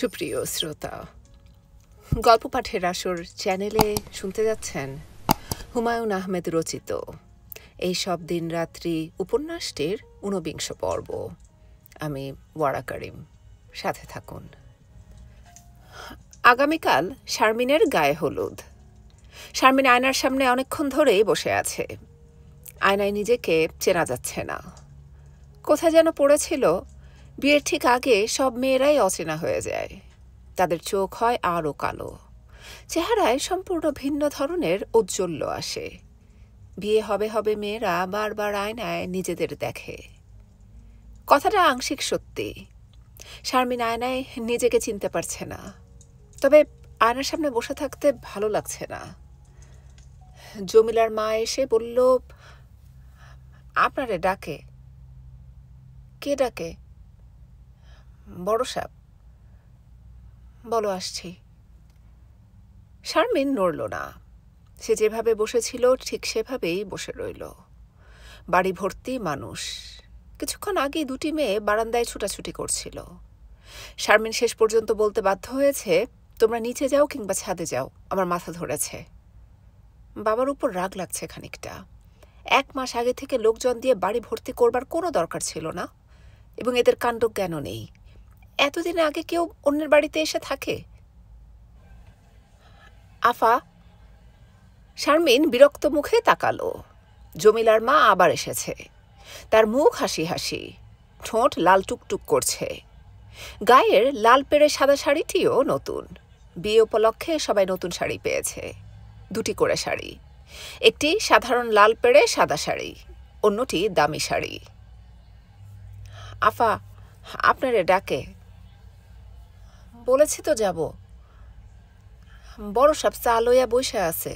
সুপ্রিয় শ্রোতা, গল্প পাঠের আসর চ্যানেলে শুনতে যাচ্ছেন হুমায়ুন আহমেদ রচিত এই সব দিন রাত্রি উপন্যাসটির ঊনবিংশ পর্ব। আমি ওয়ারা করিম, সাথে থাকুন। আগামীকাল শারমিনের গায়ে হলুদ। শারমিন আয়নার সামনে অনেকক্ষণ ধরেই বসে আছে। আয়নায় নিজেকে চেনা যাচ্ছে না। কোথায় যেন পড়েছিল, বিয়ের ঠিক আগে সব মেয়েরাই অচেনা হয়ে যায়। তাদের চোখ হয় আরও কালো, চেহারায় সম্পূর্ণ ভিন্ন ধরনের ঔজ্জ্বল্য আসে। বিয়ে হবে হবে মেয়েরা বারবার আয়নায় নিজেদের দেখে। কথাটা আংশিক সত্যি। শারমিন আয়নায় নিজেকে চিনতে পারছে না, তবে আয়নার সামনে বসে থাকতে ভালো লাগছে না। জমিলার মা এসে বলল, আপনারে ডাকে। কে ডাকে? বড় সাপ। বলো, আসছি। শারমিন নড়ল না। সে যেভাবে বসেছিল ঠিক সেভাবেই বসে রইল। বাড়ি ভর্তি মানুষ। কিছুক্ষণ আগে দুটি মেয়ে বারান্দায় ছুটাছুটি করছিল। শারমিন শেষ পর্যন্ত বলতে বাধ্য হয়েছে, তোমরা নিচে যাও কিংবা ছাদে যাও, আমার মাথা ধরেছে। বাবার উপর রাগ লাগছে খানিকটা। 1 মাস আগে থেকে লোকজন দিয়ে বাড়ি ভর্তি করবার কোনো দরকার ছিল না, এবং এদের কাণ্ডজ্ঞানও নেই। এতদিন আগে কেউ অন্যের বাড়িতে এসে থাকে? আফা। শারমিন বিরক্ত মুখে তাকালো। জমিলার মা আবার এসেছে। তার মুখ হাসি হাসি, ঠোঁট লাল টুকটুক করছে। গায়ের লাল পেড়ে সাদা শাড়িটিও নতুন। বিয়ে উপলক্ষে সবাই নতুন শাড়ি পেয়েছে, 2টি করে শাড়ি। একটি সাধারণ লাল পেড়ে সাদা শাড়ি, অন্যটি দামি শাড়ি। আফা, আপনারে ডাকে। বলেছি তো যাব। বড় সাপ চা লইয়া বসে আছে।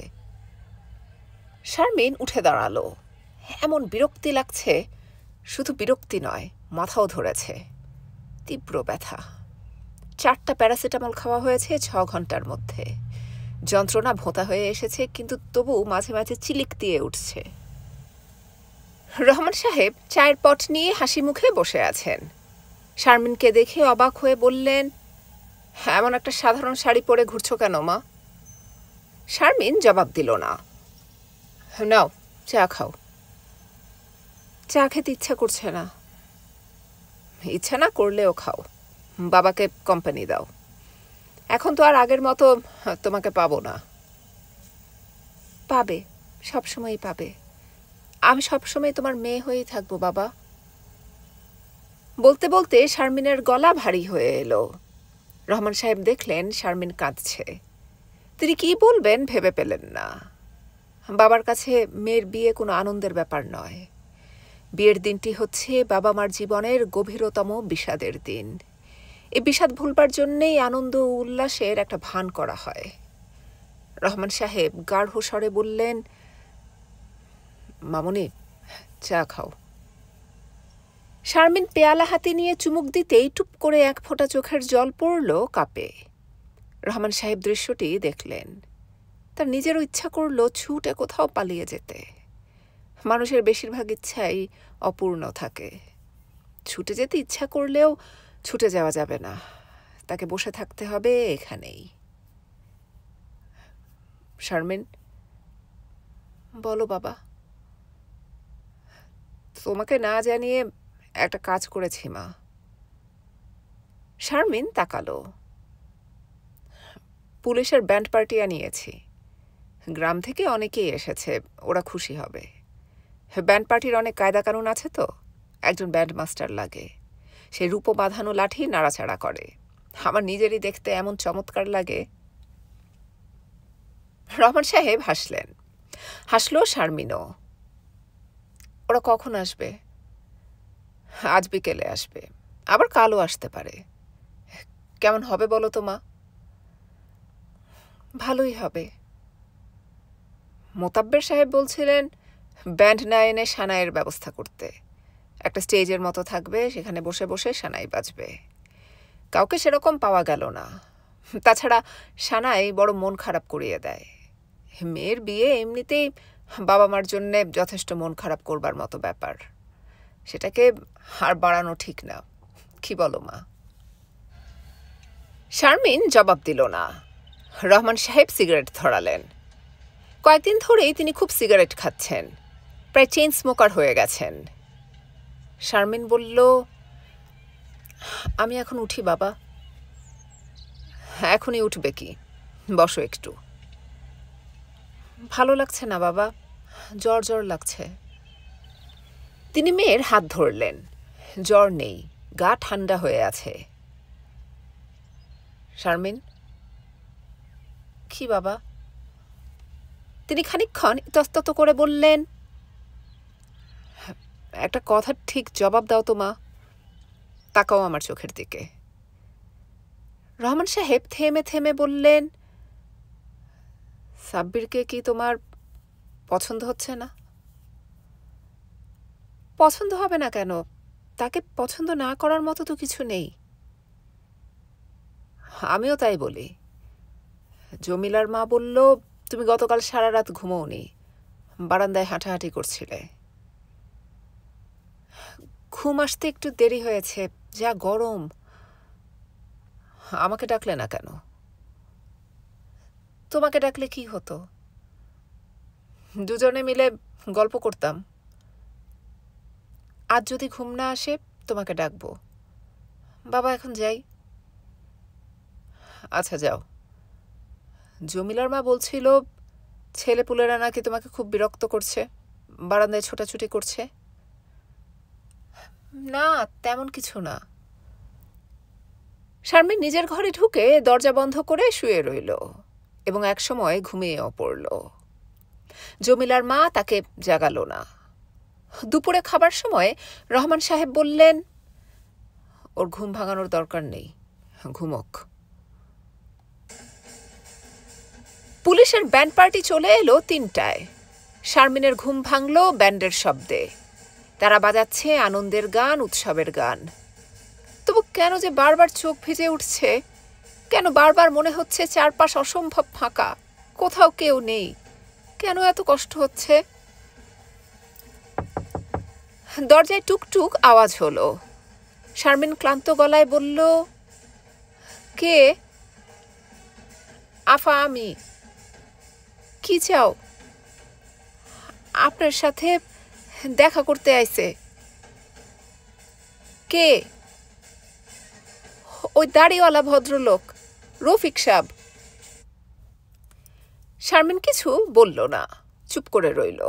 শারমিন উঠে দাঁড়ালো। এমন বিরক্তি লাগছে, শুধু বিরক্তি নয়, মাথাও ধরেছে। তীব্র ব্যথা। 4টা প্যারাসিটামল খাওয়া হয়েছে 6 ঘন্টার মধ্যে। যন্ত্রণা ভোঁতা হয়ে এসেছে, কিন্তু তবু মাঝে মাঝে চিলিক দিয়ে উঠছে। রহমান সাহেব চায়ের পট নিয়ে হাসি মুখে বসে আছেন। শারমিনকে দেখে অবাক হয়ে বললেন, এমন একটা সাধারণ শাড়ি পরে ঘুরছো কেন মা? শারমিন জবাব দিল না। নাও, চা খাও। চা খেতে ইচ্ছা করছে না। ইচ্ছা না করলেও খাও, বাবাকে কোম্পানি দাও। এখন তো আর আগের মতো তোমাকে পাবো না। পাবে, সবসময়ই পাবে। আমি সবসময় তোমার মেয়ে হয়েই থাকবো বাবা। বলতে বলতে শারমিনের গলা ভারী হয়ে এলো। রহমান সাহেব দেখলেন শারমিন কাঁদছে। তিনি কি বলবেন ভেবে পেলেন না। বাবার কাছে মেয়ের বিয়ে কোনো আনন্দের ব্যাপার নয়। বিয়ের দিনটি হচ্ছে বাবা মার জীবনের গভীরতম বিষাদের দিন। এই বিষাদ ভুলবার জন্যেই আনন্দ ও উল্লাসের একটা ভান করা হয়। রহমান সাহেব গাঢ় স্বরে বললেন, মামুনি, চা খাও। শারমিন পেয়ালা হাতে নিয়ে চুমুক দিতেই টুপ করে 1 ফোঁটা চোখের জল পড়ল কাপে। রহমান সাহেব দৃশ্যটি দেখলেন। তার নিজেরও ইচ্ছা করল ছুটে কোথাও পালিয়ে যেতে। মানুষের বেশিরভাগ ইচ্ছাই অপূর্ণ থাকে। ছুটে যেতে ইচ্ছা করলেও ছুটে যাওয়া যাবে না, তাকে বসে থাকতে হবে এখানেই। শারমিন, বলো বাবা। তোমাকে না জানিয়ে একটা কাজ করেছি মা। শারমিন তাকালো। পুলিশের ব্যান্ড পার্টি আনিয়েছি। গ্রাম থেকে অনেকেই এসেছে, ওরা খুশি হবে। ব্যান্ড পার্টির অনেক কায়দা কানুন আছে তো। একজন ব্যান্ড মাস্টার লাগে। সে রূপো বাঁধানো লাঠি নাড়াচাড়া করে। আমার নিজেরই দেখতে এমন চমৎকার লাগে। রহমান সাহেব হাসলেন। হাসলো শারমিনও। ওরা কখন আসবে? আজ বিকেলে আসবে, আবার কালও আসতে পারে। কেমন হবে বলো তো মা? ভালোই হবে। মোতাব্বের সাহেব বলছিলেন ব্যান্ড না এনে সানাইয়ের ব্যবস্থা করতে। একটা স্টেজের মতো থাকবে, সেখানে বসে বসে সানাই বাজবে। কাউকে সেরকম পাওয়া গেল না। তাছাড়া সানাই বড় মন খারাপ করিয়ে দেয়। মেয়ের বিয়ে এমনিতেই বাবা মার জন্যে যথেষ্ট মন খারাপ করবার মতো ব্যাপার। সেটাকে আর বাড়ানো ঠিক না, কি বলো মা? শারমিন জবাব দিল না। রহমান সাহেব সিগারেট ধরালেন। কয়েকদিন ধরেই তিনি খুব সিগারেট খাচ্ছেন, প্রায় চেইন স্মোকার হয়ে গেছেন। শারমিন বলল, আমি এখন উঠি বাবা। এখনই উঠবে কি, বসো একটু। ভালো লাগছে না বাবা, জ্বর জ্বর লাগছে। তিনি মেয়ের হাত ধরলেন। জ্বর নেই, গা ঠান্ডা হয়ে আছে। শারমিন, কি বাবা? তিনি খানিকক্ষণ ইতস্তত করে বললেন, একটা কথার ঠিক জবাব দাও তো মা। তাকাও আমার চোখের দিকে। রহমান সাহেব থেমে থেমে বললেন, সাব্বিরকে কি তোমার পছন্দ হচ্ছে না? পছন্দ হবে না কেন? তাকে পছন্দ না করার মতো তো কিছু নেই। আমিও তাই বলি। জমিলার মা বলল, তুমি গতকাল সারা রাত ঘুমোওনি, বারান্দায় হাঁটাহাঁটি করছিলে। ঘুম আসতে একটু দেরি হয়েছে, যা গরম। আমাকে ডাকলে না কেন? তোমাকে ডাকলে কি হতো? দুজনে মিলে গল্প করতাম। আজ যদি ঘুম না আসে তোমাকে ডাকবো। বাবা, এখন যাই। আচ্ছা, যাও। জমিলার মা বলছিল ছেলেপুলেরা নাকি তোমাকে খুব বিরক্ত করছে, বারান্দায় ছোটাছুটি করছে। না, তেমন কিছু না। শারমিন নিজের ঘরে ঢুকে দরজা বন্ধ করে শুয়ে রইল এবং একসময় ঘুমিয়েও পড়ল। জমিলার মা তাকে জাগালো না। দুপুরে খাবার সময় রহমান সাহেব বললেন, ওর ঘুম ভাঙানোর দরকার নেই, ঘুমোক। পুলিশের ব্যান্ড পার্টি চলে এলো ৩টায়। শারমিনের ঘুম ভাঙল ব্যান্ডের শব্দে। তারা বাজাচ্ছে আনন্দের গান, উৎসবের গান। তবু কেন যে বারবার চোখ ভিজে উঠছে, কেন বারবার মনে হচ্ছে চারপাশ অসম্ভব ফাঁকা, কোথাও কেউ নেই। কেন এত কষ্ট হচ্ছে? দরজায় টুকটুক আওয়াজ হলো। শারমিন ক্লান্ত গলায় বলল, কে? আফা, আমি। কি চাও? আপনার সাথে দেখা করতে আইছে। কে? ওই দাড়িওয়ালা ভদ্রলোক, রফিক সাহেব। শারমিন কিছু বলল না, চুপ করে রইল।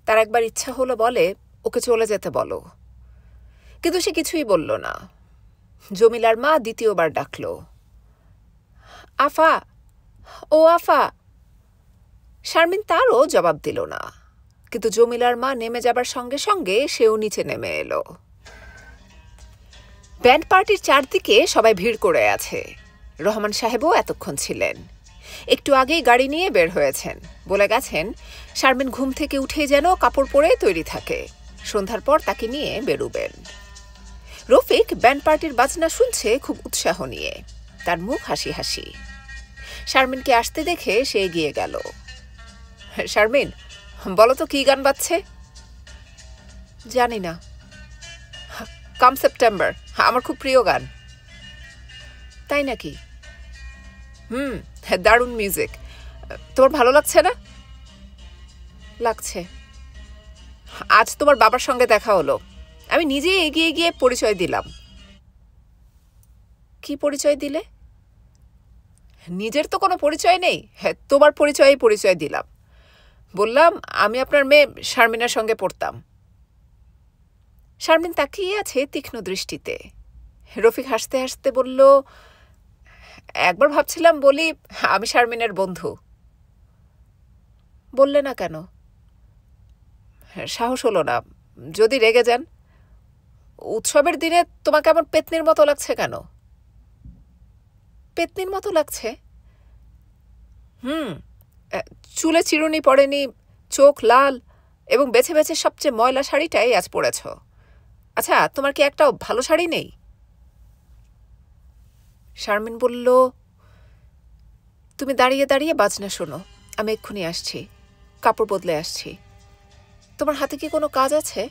তার একবার ইচ্ছা হলো বলে, ওকে চলে যেতে বলো, কিন্তু সে কিছুই বলল না। জমিলার মা দ্বিতীয়বার ডাকল, আফা, ও আফা। শারমিন তারও জবাব দিল না, কিন্তু জমিলার মা নেমে যাবার সঙ্গে সঙ্গে সেও নিচে নেমে এলো। ব্যান্ড পার্টির চারদিকে সবাই ভিড় করে আছে। রহমান সাহেবও এতক্ষণ ছিলেন। একটু আগেই গাড়ি নিয়ে বের হয়েছেন। বলে গেছেন শারমিন ঘুম থেকে উঠেই যেন কাপড় পরে তৈরি থাকে, সন্ধ্যার পর তাকে নিয়ে বেরুবেন। রফিক ব্যান্ড পার্টির বাজনা শুনছে খুব উৎসাহ নিয়ে, তার মুখ হাসি হাসি। শারমিনকে আসতে দেখে সে এগিয়ে গেল। শারমিন, বলো তো কি গান বাজছে? জানি না। কাম সেপ্টেম্বর, আমার খুব প্রিয় গান। তাই নাকি? দারুণ মিউজিক। তোমার ভালো লাগছে না? লাগছে। আজ তোমার বাবার সঙ্গে দেখা হলো, আমি নিজে এগিয়ে গিয়ে পরিচয় দিলাম। কি পরিচয় দিলে? নিজের তো কোনো পরিচয় নেই, তোমার পরিচয় দিলাম। বললাম আমি আপনার মেয়ে শারমিনের সঙ্গে পড়তাম। শারমিন তাকিয়ে আছে তীক্ষ্ণ দৃষ্টিতে। রফিক হাসতে হাসতে বলল, একবার ভাবছিলাম বলি আমি শারমিনের বন্ধু। বললে না কেন? সাহস হলো না। যদি রেগে যান। উৎসবের দিনে তোমাকে এমন পেতনির মতো লাগছে কেন? পেতনির মতো লাগছে? চুলে চিরুনি পড়েনি, চোখ লাল, এবং বেছে বেছে সবচেয়ে ময়লা শাড়িটাই আজ পরেছ। আচ্ছা, তোমার কি একটাও ভালো শাড়ি নেই? শারমিন বলল, তুমি দাঁড়িয়ে দাঁড়িয়ে বাজনা শোনো, আমি এক্ষুনি আসছি, কাপড় বদলে আসছি। তোমার হাতে কি কোনো কাজ আছে?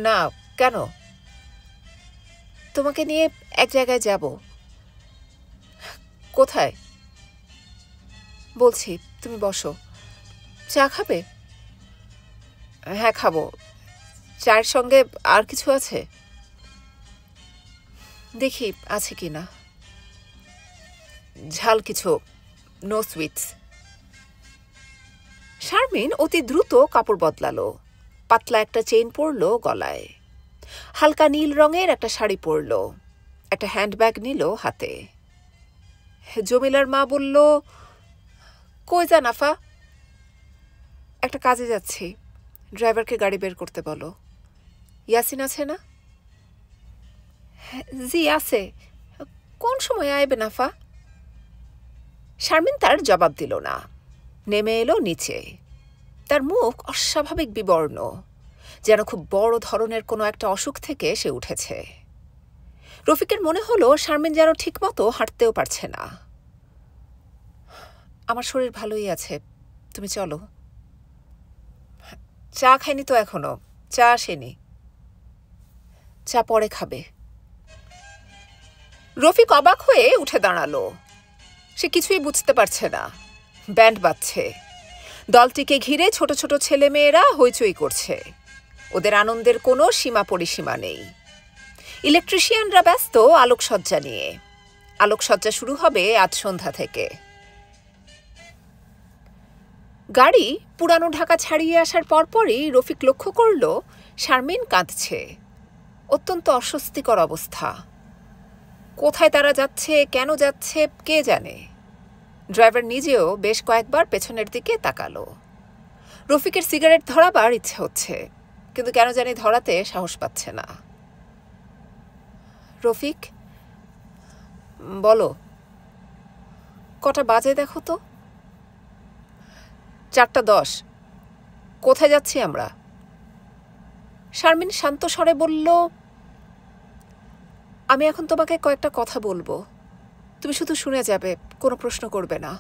না, কেন? তোমাকে নিয়ে এক জায়গায় যাব। কোথায়? বলছি, তুমি বসো। চা খাবে? হ্যাঁ, খাবো। চায়ের সঙ্গে আর কিছু আছে? দেখি আছে কি না। ঝাল কিছু, নো সুইটস। শারমিন অতি দ্রুত কাপড় বদলালো। পাতলা একটা চেইন পরলো গলায়, হালকা নীল রঙের একটা শাড়ি পরলো, একটা হ্যান্ডব্যাগ নিল হাতে। জমিলার মা বলল, কই যান আফা? একটা কাজে যাচ্ছি, ড্রাইভারকে গাড়ি বের করতে বলো। ইয়াসিন আছে না? জি আছে। কোন সময় আইবেন আফা? শারমিন তার জবাব দিল না, নেমে এলো নিচে। তার মুখ অস্বাভাবিক বিবর্ণ, যেন খুব বড় ধরনের কোনো একটা অসুখ থেকে সে উঠেছে। রফিকের মনে হলো শারমিন যেন ঠিকমতো হাঁটতেও পারছে না। আমার শরীর ভালোই আছে, তুমি চলো। চা খাইনি তো এখনো, চা আসেনি। চা পরে খাবে। রফিক অবাক হয়ে উঠে দাঁড়ালো। সে কিছুই বুঝতে পারছে না। ব্যান্ড বাজছে, দলটিকে ঘিরে ছোট ছোট ছেলেমেয়েরা হইচই করছে। ওদের আনন্দের কোনো সীমা পরিসীমা নেই। ইলেকট্রিশিয়ানরা ব্যস্ত আলোকসজ্জা নিয়ে। আলোকসজ্জা শুরু হবে আজ সন্ধ্যা থেকে। গাড়ি পুরানো ঢাকা ছাড়িয়ে আসার পরপরই রফিক লক্ষ্য করল শারমিন কাঁদছে। অত্যন্ত অস্বস্তিকর অবস্থা। কোথায় তারা যাচ্ছে, কেন যাচ্ছে, কে জানে। ড্রাইভার নিজেও বেশ কয়েকবার পেছনের দিকে তাকালো। রফিকের সিগারেট ধরাবার ইচ্ছে হচ্ছে, কিন্তু কেন জানি ধরাতে সাহস পাচ্ছে না। রফিক, বলো। কটা বাজে দেখো তো? 4:10। কোথায় যাচ্ছি আমরা? শারমিন শান্ত স্বরে বলল, আমি এখন তোমাকে কয়েকটা কথা বলবো, তুমি শুধু শুনে যাবে, কোনো প্রশ্ন করবে না।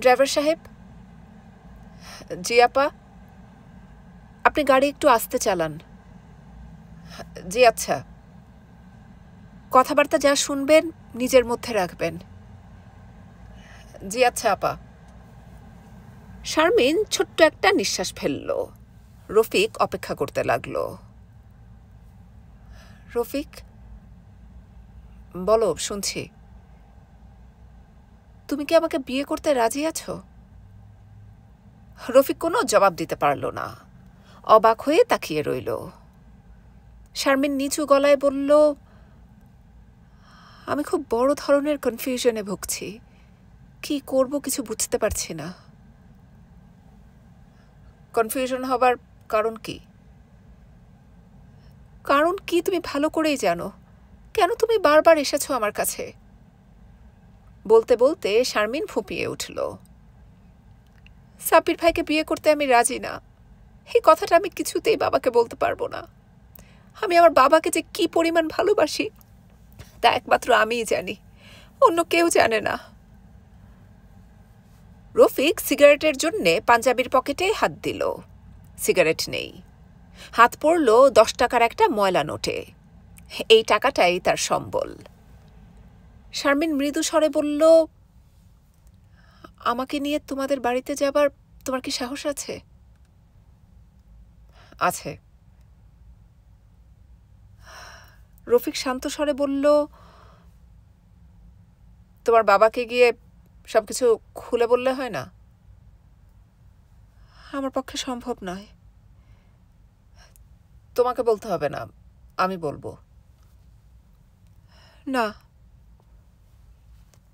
ড্রাইভার সাহেব। জি আপা। আপনি গাড়ি একটু আস্তে চালান। জি আচ্ছা। কথাবার্তা যা শুনবেন নিজের মধ্যে রাখবেন। জি আচ্ছা আপা। শারমিন ছোট্ট একটা নিঃশ্বাস ফেলল। রফিক অপেক্ষা করতে লাগলো। রফিক, বলো, শুনছি। তুমি কি আমাকে বিয়ে করতে রাজি আছো? রফিক কোনো জবাব দিতে পারল না, অবাক হয়ে তাকিয়ে রইল। শারমিন নিচু গলায় বলল, আমি খুব বড় ধরনের কনফিউশনে ভুগছি, কি করব কিছু বুঝতে পারছি না। কনফিউশন হবার কারণ কি? কারণ কি তুমি ভালো করেই জানো। কেন তুমি বারবার এসেছো আমার কাছে? বলতে বলতে শারমিন ফুঁপিয়ে উঠল। সাব্বির ভাইকে বিয়ে করতে আমি রাজি না, এই কথাটা আমি কিছুতেই বাবাকে বলতে পারবো না। আমি আমার বাবাকে যে কি পরিমাণ ভালোবাসি তা একমাত্র আমিই জানি, অন্য কেউ জানে না। রফিক সিগারেটের জন্যে পাঞ্জাবির পকেটে হাত দিল। সিগারেট নেই। হাত পড়ল 10 টাকার একটা ময়লা নোটে। এই টাকাটাই তার সম্বল। শারমিন মৃদু স্বরে বলল, আমাকে নিয়ে তোমাদের বাড়িতে যাবার তোমার কি সাহস আছে? আছে। রফিক শান্ত স্বরে বলল, তোমার বাবাকে গিয়ে সবকিছু খুলে বললে হয় না? আমার পক্ষে সম্ভব নয়। তোমাকে বলতে হবে না, আমি বলবো। না।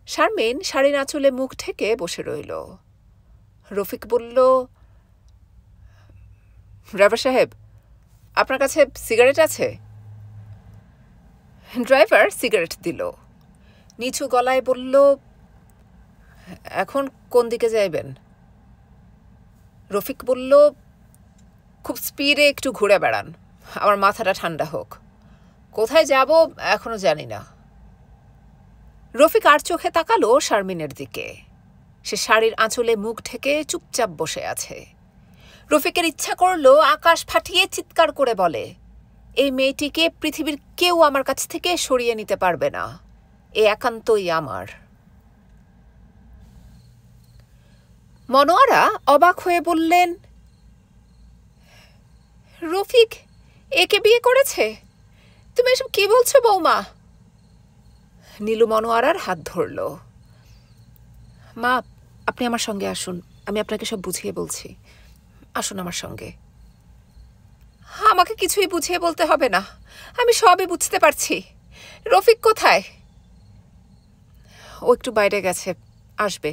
শারমিন শাড়ির আঁচলে মুখ ঢেকে বসে রইল। রফিক বলল, ড্রাইভার সাহেব, আপনার কাছে সিগারেট আছে? ড্রাইভার সিগারেট দিল। নিচু গলায় বলল, এখন কোন দিকে যাইবেন? রফিক বলল, খুব স্পিডে একটু ঘুরে বেড়ান, আমার মাথাটা ঠান্ডা হোক। কোথায় যাব এখনো জানি না। রফিক আর চোখে তাকালো শারমিনের দিকে। সে শাড়ির আঁচলে মুখ ঢেকে চুপচাপ বসে আছে। রফিকের ইচ্ছা করল আকাশ ফাটিয়ে চিৎকার করে বলে, এই মেয়েটিকে পৃথিবীর কেউ আমার কাছ থেকে সরিয়ে নিতে পারবে না। এ একান্তই আমার। মনোয়ারা অবাক হয়ে বললেন, রফিক একে বিয়ে করেছে? তুমি এসব কি বলছো বৌমা? নীলু মনোয়ারার হাত ধরল। মা, আপনি আমার সঙ্গে আসুন, আমি আপনাকে সব বুঝিয়ে বলছি। আসুন আমার সঙ্গে। আমাকে কিছুই বুঝিয়ে বলতে হবে না, আমি সবই বুঝতে পারছি। রফিক কোথায়? ও একটু বাইরে গেছে, আসবে।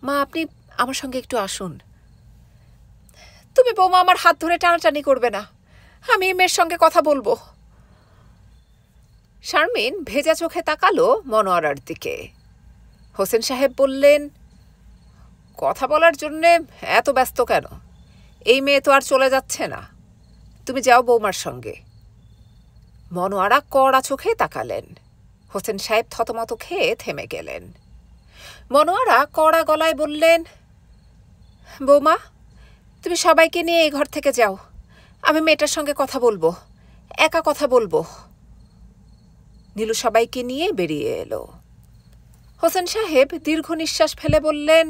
মা, আপনি আমার সঙ্গে একটু আসুন। তুমি বৌমা আমার হাত ধরে টানাটানি করবে না, আমি এই মেয়ের সঙ্গে কথা বলবো। শারমিন ভেজা চোখে তাকালো মনোয়ারার দিকে। হোসেন সাহেব বললেন, কথা বলার জন্যে এত ব্যস্ত কেন? এই মেয়ে তো আর চলে যাচ্ছে না, তুমি যাও বৌমার সঙ্গে। মনোয়ারা কড়া চোখে তাকালেন। হোসেন সাহেব থতমত খেয়ে থেমে গেলেন। মনোয়ারা কড়া গলায় বললেন, বৌমা, তুমি সবাইকে নিয়ে এই ঘর থেকে যাও, আমি মেয়েটার সঙ্গে কথা বলবো, একা কথা বলবো। নীলু সবাইকে নিয়ে বেরিয়ে এলো। হোসেন সাহেব দীর্ঘ নিঃশ্বাস ফেলে বললেন,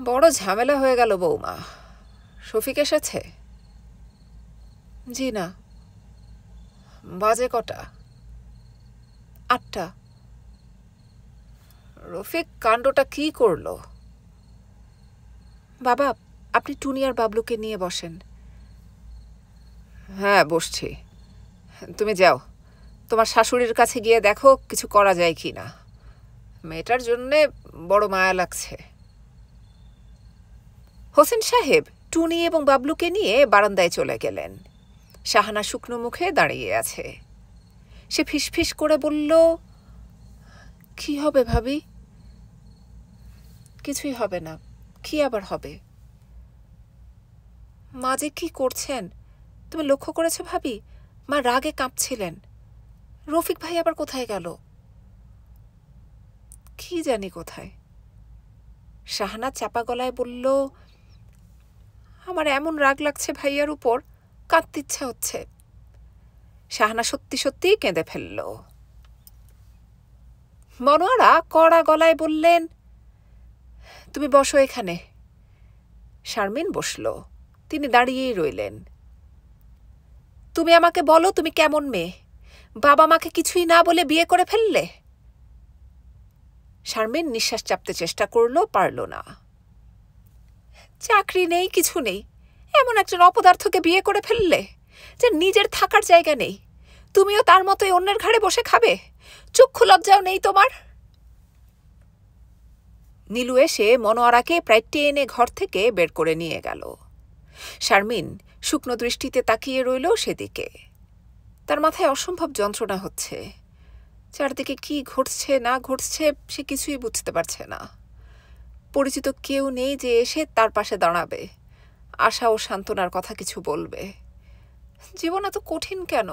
বড় ঝামেলা হয়ে গেল বৌমা। শফিক এসেছে? জি না। বাজে কটা? 8টা। রফিক কাণ্ডটা কি করলো? বাবা, আপনি টুনি আর বাবলুকে নিয়ে বসেন। হ্যাঁ, বসছি। তুমি যাও, তোমার শাশুড়ির কাছে গিয়ে দেখো কিছু করা যায় কি না। মেয়েটার জন্যে বড় মায়া লাগছে। হোসেন সাহেব টুনি এবং বাবলুকে নিয়ে বারান্দায় চলে গেলেন। শাহানা শুকনো মুখে দাঁড়িয়ে আছে। সে ফিসফিস করে বলল, কি হবে ভাবি? কিছুই হবে না। কি আবার হবে? মা যে কি করছেন তুমি লক্ষ্য করেছো ভাবি? মা রাগে কাঁপছিলেন। রফিক ভাই আবার কোথায় গেল? কি জানি কোথায়। শাহানা চাপা গলায় বলল, আমার এমন রাগ লাগছে ভাইয়ার উপর, কাঁদতে ইচ্ছা হচ্ছে। শাহানা সত্যি সত্যি কেঁদে ফেলল। মনোয়ারা কড়া গলায় বললেন, তুমি বসো এখানে। শারমিন বসল। তিনি দাঁড়িয়েই রইলেন। তুমি আমাকে বলো, তুমি কেমন মেয়ে? বাবা মাকে কিছুই না বলে বিয়ে করে ফেললে? শারমিন নিঃশ্বাস চাপতে চেষ্টা করলো, পারল না। চাকরি নেই, কিছু নেই, এমন একজন অপদার্থকে বিয়ে করে ফেললে যে নিজের থাকার জায়গা নেই। তুমিও তার মতোই অন্যের ঘাড়ে বসে খাবে? চক্ষু লজ্জাও নেই তোমার? নীলু এসে মনোয়ারাকে প্রায় টেনে ঘর থেকে বের করে নিয়ে গেল। শারমিন শুকনো দৃষ্টিতে তাকিয়ে রইল সেদিকে। তার মাথায় অসম্ভব যন্ত্রণা হচ্ছে। চারদিকে কি ঘটছে না ঘটছে সে কিছুই বুঝতে পারছে না। পরিচিত কেউ নেই যে এসে তার পাশে দাঁড়াবে, আশা ও সান্ত্বনার কথা কিছু বলবে। জীবন এত কঠিন কেন?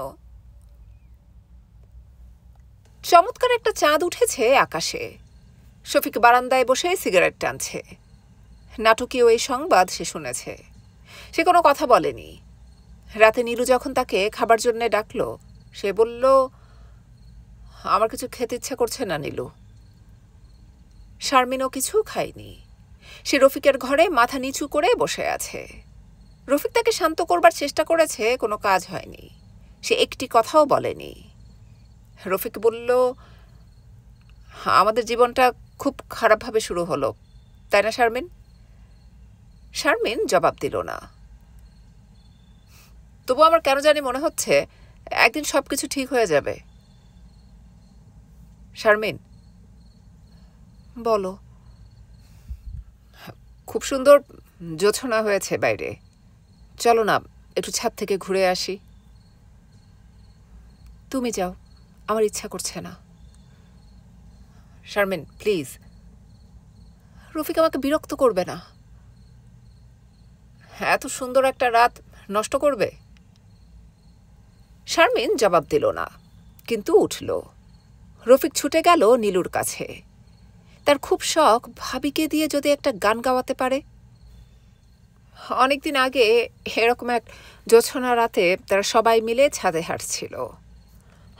চমৎকার একটা চাঁদ উঠেছে আকাশে। শফিক বারান্দায় বসে সিগারেট টানছে। নাটকীয় এই সংবাদ সে শুনেছে। সে কোনো কথা বলেনি। রাতে নীলু যখন তাকে খাবার জন্য ডাকল, সে বলল, আমার কিছু খেতে ইচ্ছা করছে না নীলু। শারমিনও কিছু খায়নি। সে রফিকের ঘরে মাথা নিচু করে বসে আছে। রফিক তাকে শান্ত করবার চেষ্টা করেছে, কোনো কাজ হয়নি। সে একটি কথাও বলেনি। রফিক বলল, আমাদের জীবনটা খুব খারাপভাবে শুরু হলো, তাই না শারমিন? শারমিন জবাব দিল না। তবু আমার কেন জানি মনে হচ্ছে একদিন সবকিছু ঠিক হয়ে যাবে। শারমিন, বলো। খুব সুন্দর জোছনা হয়েছে বাইরে, চলো না একটু ছাদ থেকে ঘুরে আসি। তুমি যাও, আমার ইচ্ছা করছে না। শারমিন প্লিজ। রফিক আমাকে বিরক্ত করবে না। এত সুন্দর একটা রাত নষ্ট করবে? শারমিন জবাব দিল না, কিন্তু উঠল। রফিক ছুটে গেল নীলুর কাছে। তার খুব শখ ভাবিকে দিয়ে যদি একটা গান গাওয়াতে পারে। অনেকদিন আগে এরকম এক জোছনা রাতে তারা সবাই মিলে ছাদে হাঁটছিল।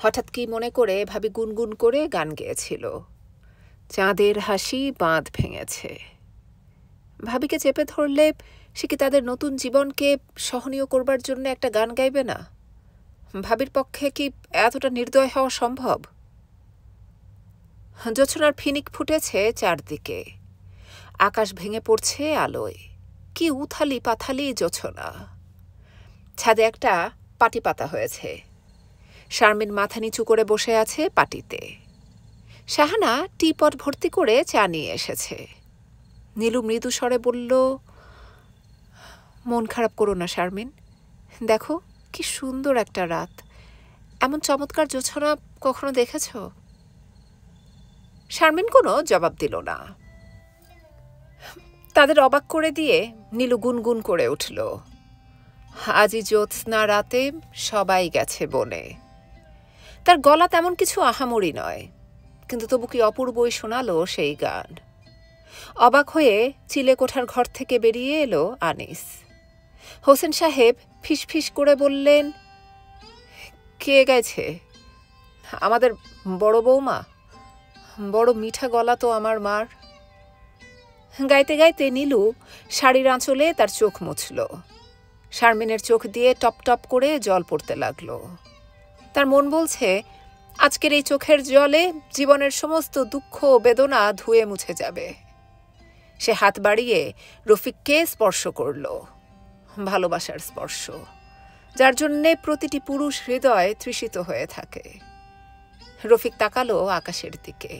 হঠাৎ কি মনে করে ভাবি গুনগুন করে গান গেয়েছিল, চাঁদের হাসি বাঁধ ভেঙেছে। ভাবিকে চেপে ধরলে সে কি তাদের নতুন জীবনকে সহনীয় করবার জন্য একটা গান গাইবে না? ভাবির পক্ষে কি এতটা নির্দয় হওয়া সম্ভব? জোছনার ফিনিক ফুটেছে চারদিকে, আকাশ ভেঙে পড়ছে আলোয়। কি উথালি পাথালি জোছনা। ছাদে একটা পাটি পাতা হয়েছে। শারমিন মাথা নিচু করে বসে আছে পাটিতে। শাহানা টিপট ভর্তি করে চা নিয়ে এসেছে। নীলু মৃদু স্বরে বলল, মন খারাপ করো না শারমিন, দেখো কি সুন্দর একটা রাত। এমন চমৎকার জোছনা কখনো দেখেছ? শারমিন কোনো জবাব দিল না। তাদের অবাক করে দিয়ে নীলু গুনগুন করে উঠল, আজি জ্যোৎস্না রাতে সবাই গেছে বনে। তার গলা তেমন কিছু আহামরি নয়, কিন্তু তবু কি অপূর্বই শোনালো সেই গান। অবাক হয়ে চিলে কোঠার ঘর থেকে বেরিয়ে এলো আনিস। হোসেন সাহেব ফিসফিস করে বললেন, কে গাইছে? আমাদের বড় বৌমা। বড় মিঠা গলা তো আমার মার। গাইতে গাইতে নীলু শাড়ির আঁচলে তার চোখ মুছল। শারমিনের চোখ দিয়ে টপ টপ করে জল পড়তে লাগলো। তার মন বলছে, আজকের এই চোখের জলে জীবনের সমস্ত দুঃখ বেদনা ধুয়ে মুছে যাবে। সে হাত বাড়িয়ে রফিককে স্পর্শ করল, ভালোবাসার স্পর্শ, যার জন্যে প্রতিটি পুরুষ হৃদয় তৃষিত হয়ে থাকে। রফিক তাকালো আকাশের দিকে।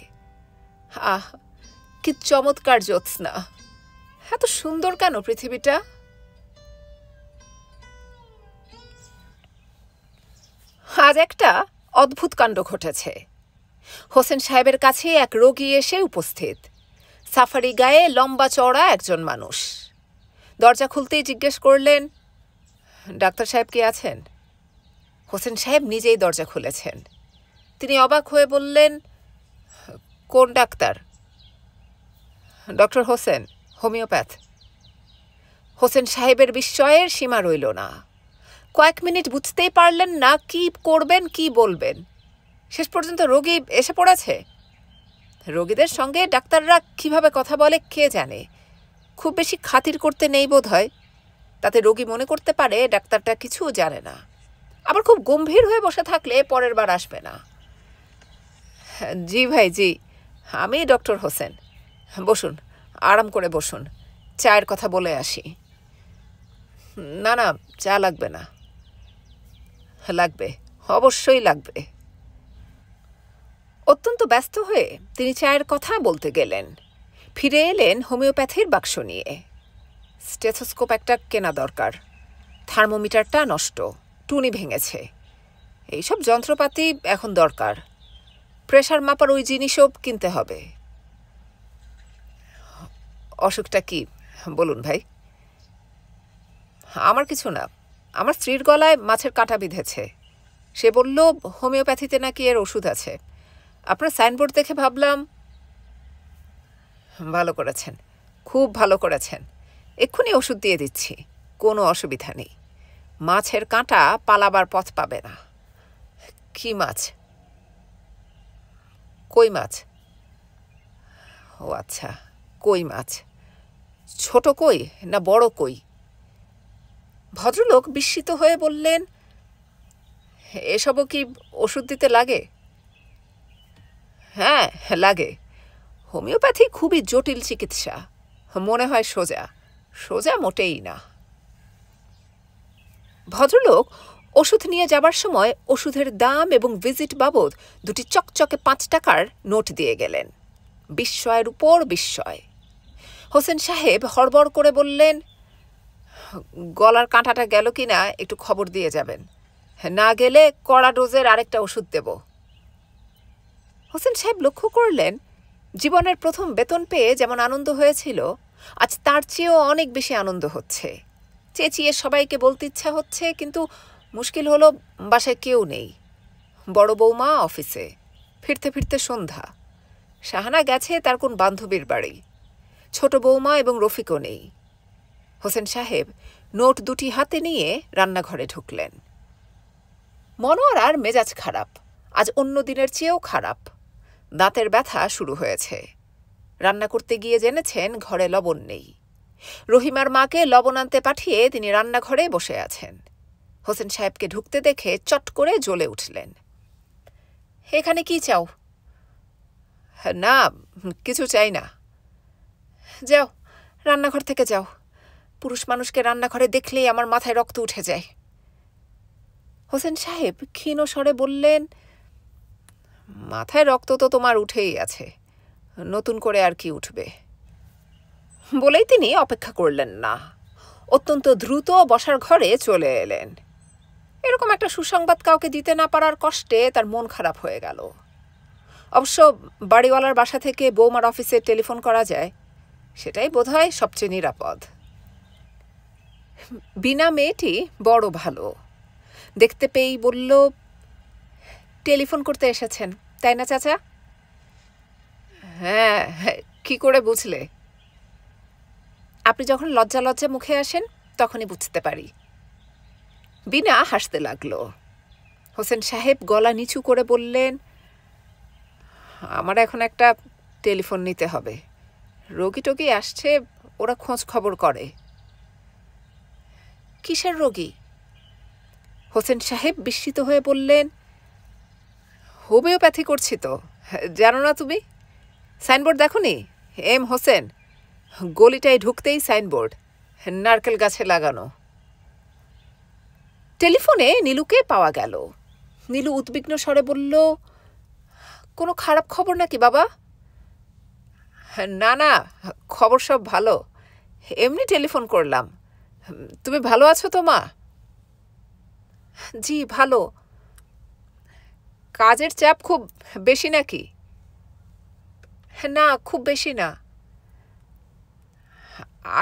আহ, কি চমৎকার জ্যোৎস্না! এত সুন্দর কেন পৃথিবীটা? আজ একটা অদ্ভুত কাণ্ড ঘটেছে। হোসেন সাহেবের কাছে এক রোগী এসে উপস্থিত। সাফারি গায়ে লম্বা চওড়া একজন মানুষ। দরজা খুলতেই জিজ্ঞেস করলেন, ডাক্তার সাহেব কে আছেন? হোসেন সাহেব নিজেই দরজা খুলেছেন। তিনি অবাক হয়ে বললেন, কোন doctor? Doctor Hossain, homeopath. Hossain সাহেবের বিস্ময়ের সীমা রইল না। কয়েক মিনিট বুঝতেই পারলেন না কি করবেন কি বলবেন। শেষ পর্যন্ত রোগী এসে পড়েছে। রোগীদের সঙ্গে ডাক্তাররা কিভাবে কথা বলে কে জানে। খুব বেশি খাতির করতে নেই বোধ হয়, তাতে রোগী মনে করতে পারে ডাক্তারটা কিছু জানে না। আবার খুব গম্ভীর হয়ে বসে থাকলে পরের বার আসবে না। জি ভাই, জি, আমি ডক্টর হোসেন। বসুন, আরাম করে বসুন, চায়ের কথা বলে আসি। না না, চা লাগবে না। লাগবে, অবশ্যই লাগবে। অত্যন্ত ব্যস্ত হয়ে তিনি চায়ের কথা বলতে গেলেন। ফিরে এলেন হোমিওপ্যাথির বাক্স নিয়ে। স্টেথোস্কোপ একটা কেনা দরকার, থার্মোমিটারটা নষ্ট, টুনি ভেঙেছে, এইসব যন্ত্রপাতি এখন দরকার। প্রেশার মাপার ওই জিনিসও কিনতে হবে। অসুখটা কি বলুন ভাই? আমার কিছু না, আমার স্ত্রীর গলায় মাছের কাঁটা বিঁধেছে। সে বলল হোমিওপ্যাথিতে নাকি এর ওষুধ আছে। আপনার সাইনবোর্ড দেখে ভাবলাম। ভালো করেছেন, খুব ভালো করেছেন। এক্ষুনি ওষুধ দিয়ে দিচ্ছি, কোনো অসুবিধা নেই। মাছের কাঁটা পালাবার পথ পাবে না। কি মাছ? কই মাছ। ও আচ্ছা, কই মাছ। ছোট কই না বড় কই? ভদ্রলোক বিস্মিত হয়ে বললেন, এসবও কি ওষুধ দিতে লাগে? হ্যাঁ লাগে। হোমিওপ্যাথি খুবই জটিল চিকিৎসা। মনে হয় সোজা, সোজা মোটেই না। ভদ্রলোক ওষুধ নিয়ে যাবার সময় ওষুধের দাম এবং ভিজিট বাবদ দুটি চকচকে 5 টাকার নোট দিয়ে গেলেন। বিস্ময়ের উপর বিস্ময়। হোসেন সাহেব হড়বড় করে বললেন, গলার কাঁটাটা গেল কি না একটু খবর দিয়ে যাবেন, না গেলে কড়া ডোজের আরেকটা ওষুধ দেব। হোসেন সাহেব লক্ষ্য করলেন, জীবনের প্রথম বেতন পেয়ে যেমন আনন্দ হয়েছিল, আজ তার চেয়েও অনেক বেশি আনন্দ হচ্ছে। চেঁচিয়ে সবাইকে বলতে ইচ্ছা হচ্ছে, কিন্তু মুশকিল হলো বাসায় কেউ নেই। বড় বৌমা অফিসে, ফিরতে ফিরতে সন্ধ্যা। শাহানা গেছে তার কোন বান্ধবীর বাড়ি। ছোট বৌমা এবং রফিকও নেই। হোসেন সাহেব নোট দুটি হাতে নিয়ে রান্নাঘরে ঢুকলেন। মনোয়ারার মেজাজ খারাপ, আজ অন্য দিনের চেয়েও খারাপ। দাঁতের ব্যথা শুরু হয়েছে। রান্না করতে গিয়ে জেনেছেন ঘরে লবণ নেই। রহিমার মাকে লবণ আনতে পাঠিয়ে তিনি রান্নাঘরে বসে আছেন। হোসেন সাহেবকে ঢুকতে দেখে চট করে জ্বলে উঠলেন। এখানে কি চাও? না, কিছু চাই না। যাও, রান্নাঘর থেকে যাও। পুরুষ মানুষকে রান্নাঘরে দেখলেই আমার মাথায় রক্ত উঠে যায়। হোসেন সাহেব ক্ষীণ স্বরে বললেন, মাথায় রক্ত তো তোমার উঠেই আছে, নতুন করে আর কি উঠবে? বলেই তিনি অপেক্ষা করলেন না, অত্যন্ত দ্রুত বসার ঘরে চলে এলেন। এরকম একটা সুসংবাদ কাউকে দিতে না পারার কষ্টে তার মন খারাপ হয়ে গেল। অবশ্য বাড়িওয়ালার বাসা থেকে বৌমার অফিসে টেলিফোন করা যায়, সেটাই বোধহয় সবচেয়ে নিরাপদ। বিনা মেয়েটি বড় ভালো, দেখতে পেয়েই বলল, টেলিফোন করতে এসেছেন তাই না চাচা? হ্যাঁ, কি করে বুঝলে? আপনি যখন লজ্জা লজ্জা মুখে আসেন তখনই বুঝতে পারি। বিনা হাসতে লাগল। হোসেন সাহেব গলা নিচু করে বললেন, আমার এখন একটা টেলিফোন নিতে হবে। রোগী টোগী আসছে, ওরা খোঁজ খবর করে। কিসের রোগী? হোসেন সাহেব বিস্মিত হয়ে বললেন, হোমিওপ্যাথি করছি তো, জানো না তুমি? সাইনবোর্ড দেখোনি? এম হোসেন, গলিটায় ঢুকতেই সাইনবোর্ড, নারকেল গাছে লাগানো। টেলিফোনে নীলুকে পাওয়া গেল। নীলু উদ্বিগ্ন স্বরে বলল, কোনো খারাপ খবর নাকি বাবা? না না, খবর সব ভালো, এমনি টেলিফোন করলাম। তুমি ভালো আছো তো মা? জি ভালো। কাজের চাপ খুব বেশি নাকি? না, খুব বেশি না।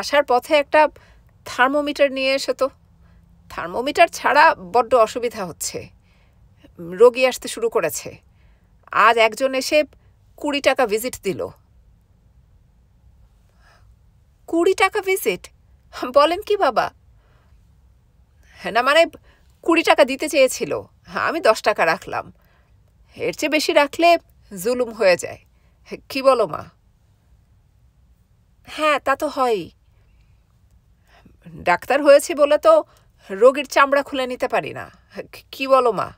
আসার পথে একটা থার্মোমিটার নিয়ে এসো তো। থার্মোমিটার ছাড়া বড্ড অসুবিধা হচ্ছে। রোগী আসতে শুরু করেছে। আজ একজন এসে 20 টাকা ভিজিট দিল। 20 টাকা ভিজিট? বলেন কি বাবা? না মানে 20 টাকা দিতে চেয়েছিল, আমি 10 টাকা রাখলাম। এর চেয়ে বেশি রাখলে জুলুম হয়ে যায়। কি বলো মা? হ্যাঁ, তা তো হয়ই। ডাক্তার হয়েছে বলে তো রোগীর চামড়া খুলে নিতে পারি না। কি বলো মা?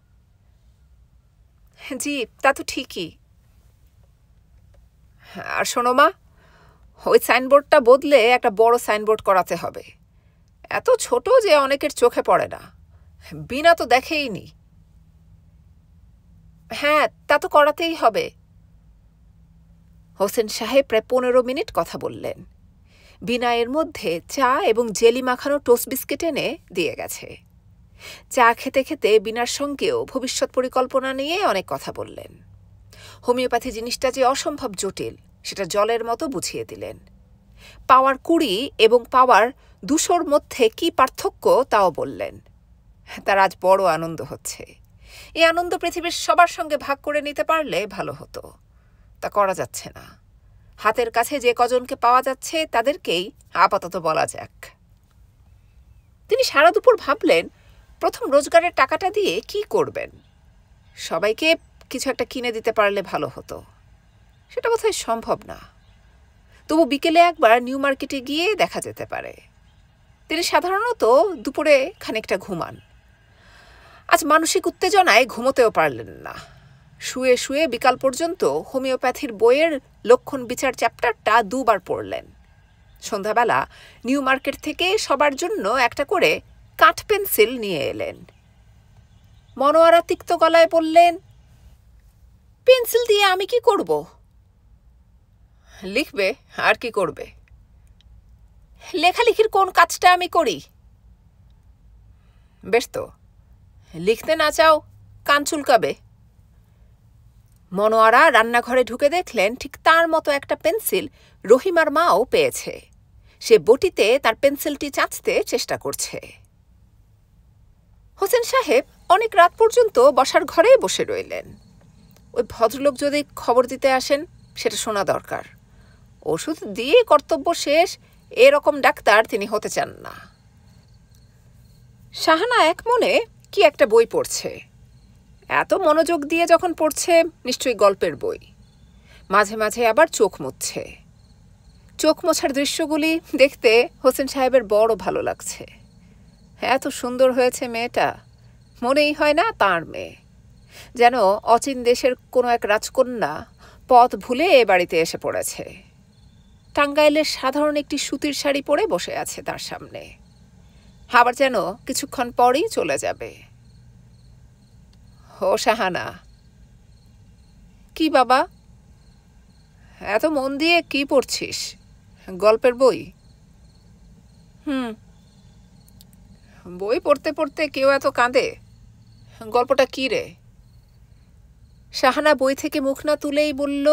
জি, তা তো ঠিকই। আর শোনো মা, ওই সাইনবোর্ডটা বদলে একটা বড় সাইনবোর্ড করাতে হবে। এত ছোট যে অনেকের চোখে পড়ে না। বিনা তো দেখেইনি। হ্যাঁ, তা তো করাতেই হবে। হোসেন সাহেব প্রায় 15 মিনিট কথা বললেন। বিনা এর মধ্যে চা এবং জেলি মাখানো টোস্ট বিস্কিট এনে দিয়ে গেছে। চা খেতে খেতে বিনার সঙ্গেও ভবিষ্যৎ পরিকল্পনা নিয়ে অনেক কথা বললেন। হোমিওপ্যাথি জিনিসটা যে অসম্ভব জটিল সেটা জলের মতো বুঝিয়ে দিলেন। পাওয়ার 20 এবং পাওয়ার 200-র মধ্যে কি পার্থক্য তাও বললেন। তার আজ বড় আনন্দ হচ্ছে। এই আনন্দ পৃথিবীর সবার সঙ্গে ভাগ করে নিতে পারলে ভালো হতো, তা করা যাচ্ছে না। হাতের কাছে যে কজনকে পাওয়া যাচ্ছে তাদেরকেই আপাতত বলা যাক। তিনি সারা দুপুর ভাবলেন, প্রথম রোজগারের টাকাটা দিয়ে কি করবেন। সবাইকে কিছু একটা কিনে দিতে পারলে ভালো হতো। সেটা বোধহয় সম্ভব না। তবু বিকেলে একবার নিউ মার্কেটে গিয়ে দেখা যেতে পারে। তিনি সাধারণত দুপুরে খানিকটা ঘুমান। আজ মানসিক উত্তেজনায় ঘুমোতেও পারলেন না। শুয়ে শুয়ে বিকাল পর্যন্ত হোমিওপ্যাথির বইয়ের লক্ষণ বিচার চ্যাপ্টারটা 2 বার পড়লেন। সন্ধ্যাবেলা নিউ মার্কেট থেকে সবার জন্য একটা করে কাঠ পেন্সিল নিয়ে এলেন। মনোয়ারা তিক্ত গলায় বললেন, পেন্সিল দিয়ে আমি কি করব? লিখবে, আর কি করবে? লেখালেখির কোন কাজটা আমি করি? বেশ তো, লিখতে না চাও, কান চুলকাবে। মনোয়ারা রান্নাঘরে ঢুকে দেখলেন ঠিক তার মতো একটা পেন্সিল রহিমার মাও পেয়েছে। সে বটিতে তার পেন্সিলটি চাঁচতে চেষ্টা করছে। হোসেন সাহেব অনেক রাত পর্যন্ত বসার ঘরেই বসে রইলেন। ওই ভদ্রলোক যদি খবর দিতে আসেন সেটা শোনা দরকার। ওষুধ দিয়ে কর্তব্য শেষ, এরকম ডাক্তার তিনি হতে চান না। শাহানা এক মনে কি একটা বই পড়ছে। এত মনোযোগ দিয়ে যখন পড়ছে নিশ্চয়ই গল্পের বই। মাঝে মাঝে আবার চোখ মুছছে। চোখ মোছার দৃশ্যগুলি দেখতে হোসেন সাহেবের বড় ভালো লাগছে। এত সুন্দর হয়েছে মেয়েটা, মনেই হয় না তাঁর মেয়ে। যেন অচিন দেশের কোনো এক রাজকন্যা পথ ভুলে এ বাড়িতে এসে পড়েছে। টাঙ্গাইলের সাধারণ একটি সুতির শাড়ি পরে বসে আছে তার সামনে, আবার যেন কিছুক্ষণ পরেই চলে যাবে। ও শাহানা। কি বাবা, এত মন দিয়ে কি পড়ছিস? গল্পের বই? বই পড়তে পড়তে কেউ এত কাঁদে? গল্পটা কি রে? শাহানা বই থেকে মুখ না তুলেই বলল,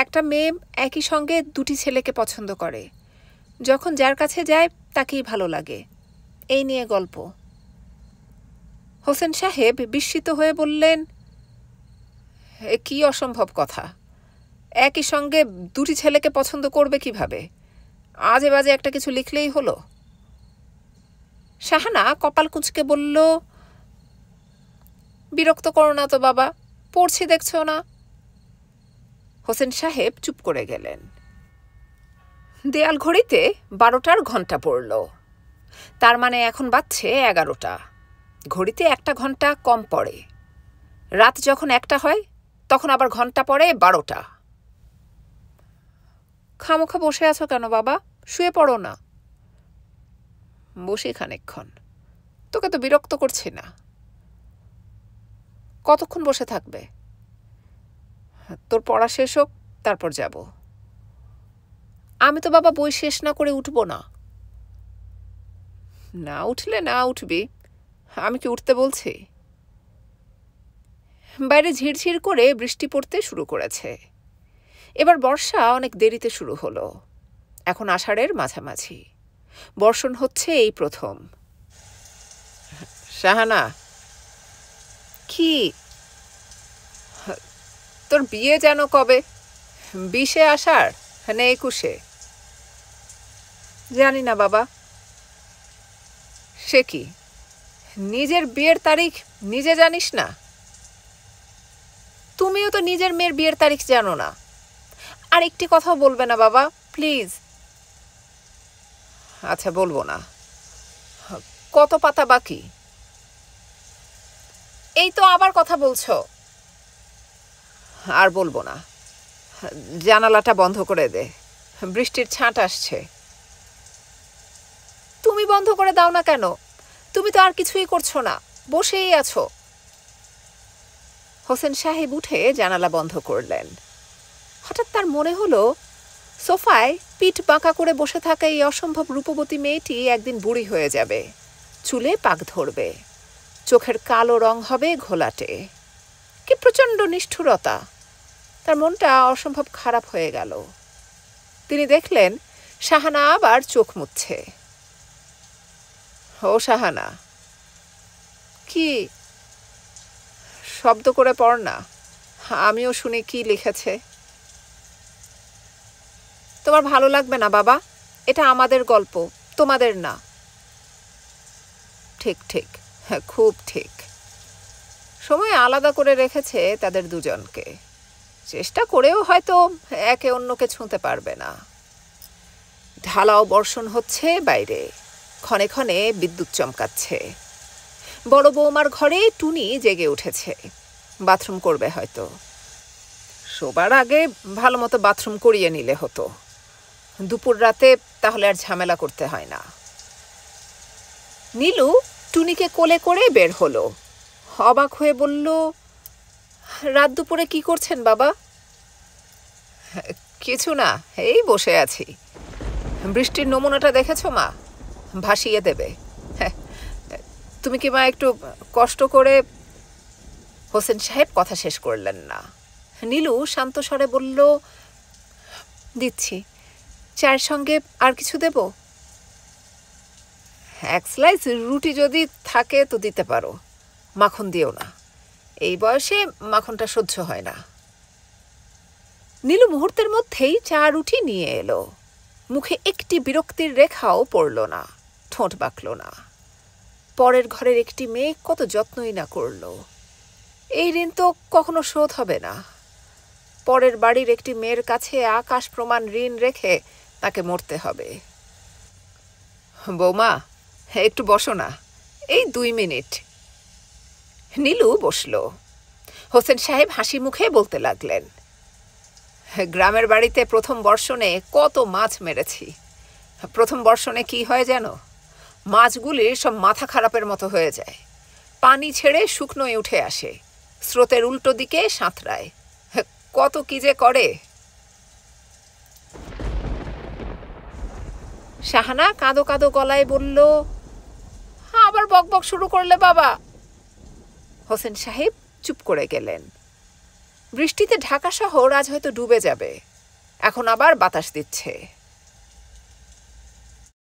একটা মেয়ে একই সঙ্গে দুটি ছেলেকে পছন্দ করে, যখন যার কাছে যায় তাকেই ভালো লাগে, এই নিয়ে গল্প। হোসেন সাহেব বিস্মিত হয়ে বললেন, এ কি অসম্ভব কথা! একই সঙ্গে দুটি ছেলেকে পছন্দ করবে কিভাবে? আজে বাজে একটা কিছু লিখলেই হলো। শাহানা কপাল কুঁচকে বলল, বিরক্ত করো না তো বাবা, পড়ছি দেখছো না। হোসেন সাহেব চুপ করে গেলেন। দেয়াল ঘড়িতে 12টার ঘণ্টা পড়ল। তার মানে এখন বাজছে 11টা। ঘড়িতে একটা ঘণ্টা কম পড়ে। রাত যখন 1টা হয় তখন আবার ঘণ্টা পড়ে 12টা। খামোখা বসে আছো কেন বাবা? শুয়ে পড়ো না। বসি খানিকক্ষণ, তোকে তো বিরক্ত করছি না। কতক্ষণ বসে থাকবে? তোর পড়া শেষ হোক, তারপর যাব। আমি তো বাবা বই শেষ না করে উঠব না। না উঠলে না উঠবি, আমি কি উঠতে বলছি? বাইরে ঝিরঝির করে বৃষ্টি পড়তে শুরু করেছে। এবার বর্ষা অনেক দেরিতে শুরু হলো। এখন আষাঢ়ের মাঝামাঝি। বর্ষণ হচ্ছে এই প্রথম। শাহানা। কি? তোর বিয়ে যেন কবে? 20-এ আষাঢ় না 21-এ? জানি না বাবা। সে কি, নিজের বিয়ের তারিখ নিজে জানিস না? তুমিও তো নিজের মেয়ের বিয়ের তারিখ জানো না। আর একটি কথাও বলবে না বাবা, প্লিজ। আচ্ছা বলবো না। কত পাতা বাকি? এই তো আবার কথা বলছো। আর বলবো না। জানালাটা বন্ধ করে দে, বৃষ্টির ছাঁট আসছে। তুমি বন্ধ করে দাও না কেন? তুমি তো আর কিছুই করছো না, বসেই আছো। হোসেন সাহেব উঠে জানালা বন্ধ করলেন। হঠাৎ তার মনে হলো, সোফায় পিঠ বাঁকা করে বসে থাকা এই অসম্ভব রূপবতী মেয়েটি একদিন বুড়ি হয়ে যাবে, চুলে পাক ধরবে, চোখের কালো রং হবে ঘোলাটে। কি প্রচণ্ড নিষ্ঠুরতা! তার মনটা অসম্ভব খারাপ হয়ে গেল। তিনি দেখলেন শাহানা আবার চোখ মুছছে। ও শাহানা। কি? শব্দ করে পড় না, আমিও শুনি কি লিখেছে। তোমার ভালো লাগবে না বাবা, এটা আমাদের গল্প, তোমাদের না। ঠিক ঠিক, হ্যাঁ খুব ঠিক। সময় আলাদা করে রেখেছে তাদের দুজনকে। চেষ্টা করেও হয়তো একে অন্যকে ছুঁতে পারবে না। ঢালাও বর্ষণ হচ্ছে বাইরে, ক্ষণে ক্ষণে বিদ্যুৎ চমকাচ্ছে। বড় বৌমার ঘরে টুনি জেগে উঠেছে, বাথরুম করবে হয়তো। শোবার আগে ভালো মতো বাথরুম করিয়ে নিলে হতো, দুপুর রাতে তাহলে আর ঝামেলা করতে হয় না। নীলু টুনিকে কোলে করে বের হলো। অবাক হয়ে বলল, রাত দুপুরে কি করছেন বাবা? কিছু না, এই বসে আছি। বৃষ্টির নমুনাটা দেখেছো মা? ভাসিয়ে দেবে। তুমি কি মা একটু কষ্ট করে? হোসেন সাহেব কথা শেষ করলেন না। নীলু শান্ত স্বরে বলল, দিচ্ছি। চায়ের সঙ্গে আর কিছু দেব? এক স্লাইস রুটি যদি থাকে তো দিতে পারো, মাখন দিও না, এই বয়সে মাখনটা সহ্য হয় না। নীলু মুহূর্তের মধ্যেই চা রুটি নিয়ে এলো। মুখে একটি বিরক্তির রেখাও পড়ল না, ঠোঁট বাঁকল না। পরের ঘরের একটি মেয়ে কত যত্নই না করল। এই ঋণ তো কখনো শোধ হবে না। পরের বাড়ির একটি মেয়ের কাছে আকাশ প্রমাণ ঋণ রেখে তাকে মরতে হবে। বৌমা, একটু বসো না, এই 2 মিনিট। নীলু বসল। হোসেন সাহেব হাসি মুখে বলতে লাগলেন, গ্রামের বাড়িতে প্রথম বর্ষণে কত মাছ মেরেছি। প্রথম বর্ষণে কি হয় জানো? মাছগুলির সব মাথা খারাপের মতো হয়ে যায়, পানি ছেড়ে শুকনোয় উঠে আসে, স্রোতের উল্টো দিকে সাঁতরায়, কত কি যে করে। শাহানা কাঁদো কাঁদো গলায় বলল, আবার বকবক শুরু করলে বাবা। হোসেন সাহেব চুপ করে গেলেন। বৃষ্টিতে ঢাকা শহর আজ হয়তো ডুবে যাবে। এখন আবার বাতাস দিচ্ছে।